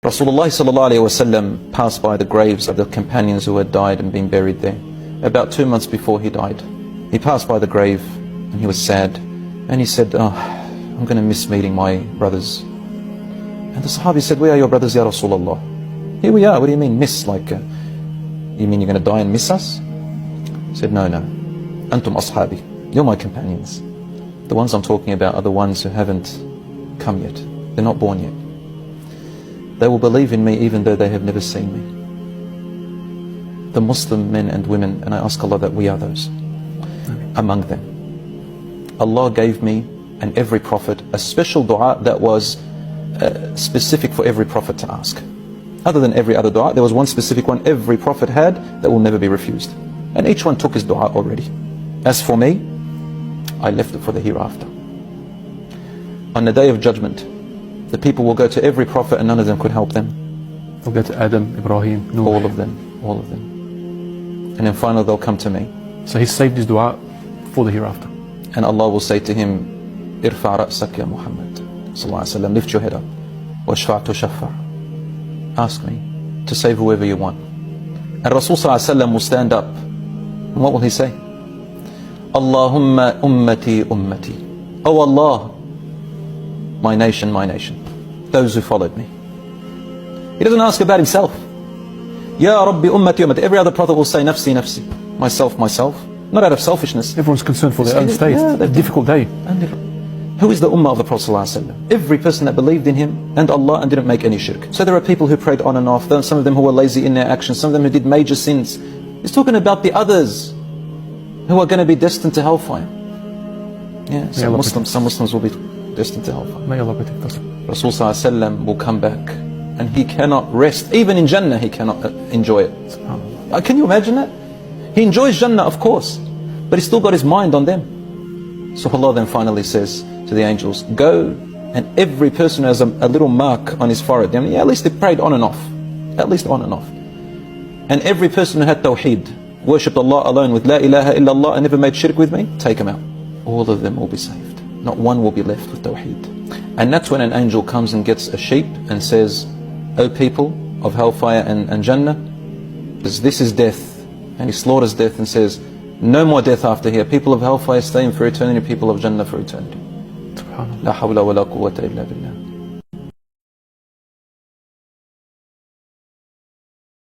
Rasulullah sallallahu alayhi wasallam passed by the graves of the companions who had died and been buried there. About 2 months before he died, he passed by the grave and he was sad, and he said, "Oh, I'm going to miss meeting my brothers." And the Sahabi said, "Where are your brothers, Ya Rasulullah?" "Here we are." "What do you mean miss? Like, you mean you're going to die and miss us?" He said, "No, no. Antum ashabi. You're my companions. The ones I'm talking about are the ones who haven't come yet. They're not born yet. They will believe in me even though they have never seen me." The Muslim men and women, and I ask Allah that we are those among them. Allah gave me and every prophet a special dua that was specific for every prophet to ask. Other than every other dua, there was one specific one every prophet had that will never be refused. And each one took his dua already. As for me, I left it for the hereafter. On the day of judgment, the people will go to every prophet and none of them could help them. They'll go to Adam, Ibrahim, Noah. All of them, all of them. And then finally they'll come to me. So he saved his dua for the hereafter. And Allah will say to him, "Irfa ra'sak ya Muhammad sallallahu alaihi wasallam, lift your head up. Washfa' tushaffa'. Ask me to save whoever you want." And Rasul sallallahu alaihi wasallam will stand up. And what will he say? "Allahumma ummati ummati." Oh Allah, my nation, those who followed me. He doesn't ask about himself. Ya Rabbi ummati ummati. Every other prophet will say nafsi nafsi, myself, myself. Not out of selfishness. Everyone's concerned for their own state. Yeah, a difficult day. Who is the ummah of the Prophet ﷺ? Every person that believed in him and Allah and didn't make any shirk. So there are people who prayed on and off, some of them who were lazy in their actions, some of them who did major sins. He's talking about the others who are going to be destined to hellfire. Yeah, some Muslims will be destined to hellfire. May Allah protect us. Rasul ﷺ will come back and he cannot rest. Even in Jannah he cannot enjoy it. Can you imagine that? He enjoys Jannah, of course, but he's still got his mind on them. So Allah then finally says to the angels, "Go, and every person who has a little mark on his forehead," I mean, yeah, at least they prayed on and off, at least on and off. "And every person who had tawheed, worshipped Allah alone with la ilaha illallah and never made shirk with me, take him out. All of them will be saved. Not one will be left with tawheed." And that's when an angel comes and gets a sheep and says, "O people of hellfire and Jannah, this is death." And he slaughters death and says, "No more death after here. People of hellfire stay in for eternity, people of Jannah for eternity." La hawla wa la quwwata illa billah.